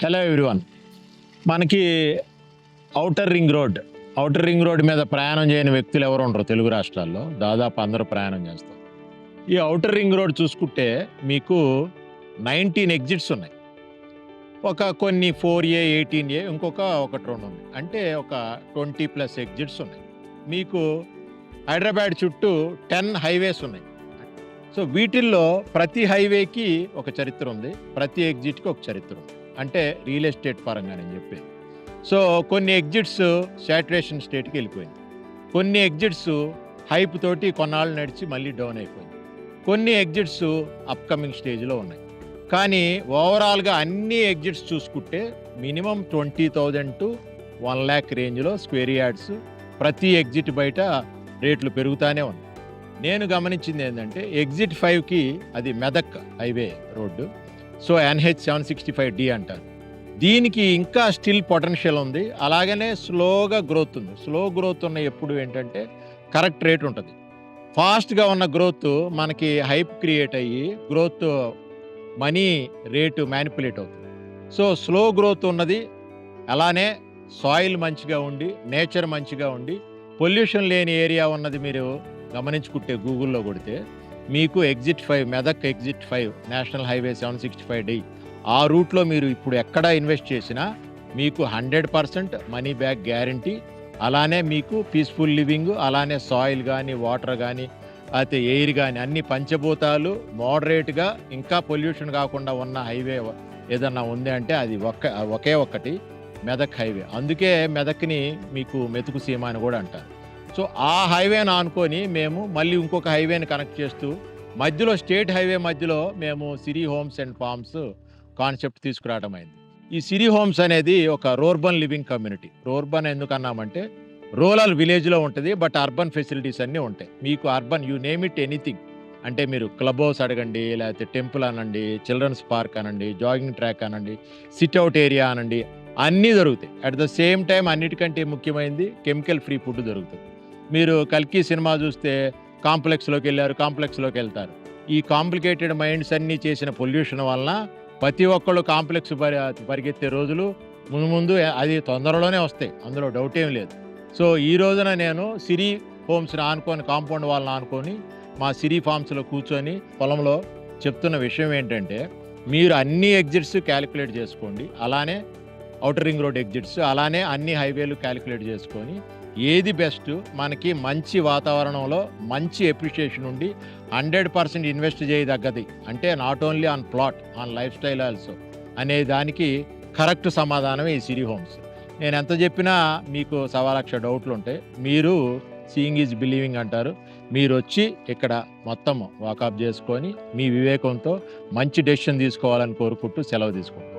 Hello everyone. మనకి outer ring road మీద ప్రయాణం చేయని వ్యక్తులు ఎవరు ఉండరు తెలుగు రాష్ట్రాల్లో. దాదాపు అందరూ ప్రయాణం చేస్తారు. ఈ ఔటర్ రింగ్ రోడ్ చూసుకుంటే మీకు 19 ఎగ్జిట్స్ ఉన్నాయి. కొన్ని 4A 18A ఒకటి రెండు ఉన్నాయి. అంటే ఒక 20+ ఎగ్జిట్స్ ఉన్నాయి. మీకు హైదరాబాద్ చుట్టూ 10 హైవేస్ ఉన్నాయి. సో వీటిల్లో ప్రతి హైవేకి ఒక చరిత్ర ఉంది, ప్రతి ఎగ్జిట్కి ఒక చరిత్ర ఉంది. అంటే రియల్ ఎస్టేట్ పరంగా నేను చెప్పేది. సో కొన్ని ఎగ్జిట్స్ శాచురేషన్ స్టేట్కి వెళ్ళిపోయింది, కొన్ని ఎగ్జిట్స్ హైప్ తోటి కొన్నాళ్ళు నడిచి మళ్ళీ డౌన్ అయిపోయింది, కొన్ని ఎగ్జిట్స్ అప్కమింగ్ స్టేజ్లో ఉన్నాయి. కానీ ఓవరాల్గా అన్ని ఎగ్జిట్స్ చూసుకుంటే మినిమం 20,000 to 1 lakh రేంజ్లో స్క్వేర్ యార్డ్స్ ప్రతి ఎగ్జిట్ బయట రేట్లు పెరుగుతూనే ఉన్నాయి. నేను గమనించింది ఏంటంటే ఎగ్జిట్ 5కి అది Medak highway road. So NH 765D అంటారు. దీనికి ఇంకా స్టిల్ పొటెన్షియల్ ఉంది. అలాగనే స్లోగా గ్రోత్ ఉంది. స్లో గ్రోత్ ఉన్న ఎప్పుడు ఏంటంటే కరెక్ట్ రేట్ ఉంటుంది. ఫాస్ట్గా ఉన్న గ్రోత్ మనకి హైప్ క్రియేట్ అయ్యి గ్రోత్ మనీ రేటు మ్యానిపులేట్ అవుతుంది. సో స్లో గ్రోత్ ఉన్నది, అలానే సాయిల్ మంచిగా ఉండి నేచర్ మంచిగా ఉండి పొల్యూషన్ లేని ఏరియా ఉన్నది మీరు గమనించుకుంటే గూగుల్లో కొడితే మీకు exit 5 Medak exit 5 national highway 765D ఆ రూట్లో మీరు ఇప్పుడు ఎక్కడ ఇన్వెస్ట్ చేసినా మీకు 100% మనీ బ్యాక్ గ్యారంటీ. అలానే మీకు పీస్ఫుల్ లివింగ్, అలానే సాయిల్ కానీ వాటర్ కానీ అయితే ఎయిర్ కానీ అన్ని పంచభూతాలు మోడరేట్గా ఇంకా పొల్యూషన్ కాకుండా ఉన్న హైవే ఏదన్నా ఉంది అంటే అది ఒకే ఒక్కటి మెదక్ హైవే. అందుకే మెదక్ని మీకు మెతుకు సీమ అని కూడా అంటారు. సో ఆ హైవేను ఆనుకొని మేము మళ్ళీ ఇంకొక హైవేని కనెక్ట్ చేస్తూ మధ్యలో స్టేట్ హైవే మధ్యలో మేము Siri homes and farms concept తీసుకురావడం అయింది. ఈ సిరి హోమ్స్ అనేది ఒక రూర్బన్ లివింగ్ కమ్యూనిటీ. రూర్బన్ ఎందుకన్నామంటే రూరల్ విలేజ్లో ఉంటుంది, బట్ అర్బన్ ఫెసిలిటీస్ అన్నీ ఉంటాయి. మీకు urban you name it anything, అంటే మీరు క్లబ్ హౌస్ అడగండి, లేకపోతే టెంపుల్ అనండి, చిల్డ్రన్స్ పార్క్ అనండి, జాగింగ్ ట్రాక్ అనండి, సిట్అవుట్ ఏరియా అనండి, అన్నీ దొరుకుతాయి. అట్ ద సేమ్ టైం అన్నిటికంటే ముఖ్యమైనది కెమికల్ ఫ్రీ ఫుడ్ దొరుకుతుంది. మీరు కల్కి సినిమా చూస్తే కాంప్లెక్స్లోకి వెళ్తారు. ఈ కాంప్లికేటెడ్ మైండ్స్ అన్నీ చేసిన పొల్యూషన్ వలన ప్రతి ఒక్కళ్ళు కాంప్లెక్స్ పరిగెత్తే రోజులు ముందు అది తొందరలోనే వస్తాయి, అందులో డౌట్ ఏం లేదు. సో ఈ రోజున నేను సిరి హోమ్స్ని ఆనుకొని కాంపౌండ్ వాళ్ళని ఆనుకొని మా సిరి ఫార్మ్స్లో కూర్చొని పొలంలో చెప్తున్న విషయం ఏంటంటే మీరు అన్ని ఎగ్జిట్స్ క్యాలిక్యులేట్ చేసుకోండి, అలానే ఔటర్ రింగ్ రోడ్ ఎగ్జిట్స్, అలానే అన్ని హైవేలు క్యాలిక్యులేట్ చేసుకొని ఏది బెస్ట్, మనకి మంచి వాతావరణంలో మంచి ఎప్రిషియేషన్ ఉండి 100% ఇన్వెస్ట్ చేయదగ్గది, అంటే not only on plot, on life style also అనే దానికి కరెక్ట్ సమాధానం ఈ సిరి హోమ్స్. నేను ఎంత చెప్పినా మీకు 1,00,000 డౌట్లు ఉంటాయి. మీరు సీయింగ్ ఈజ్ బిలీవింగ్ అంటారు. మీరు వచ్చి ఇక్కడ మొత్తం వాకప్ చేసుకొని మీ వివేకంతో మంచి డెసిషన్ తీసుకోవాలని కోరుకుంటూ సెలవు తీసుకుంటాం.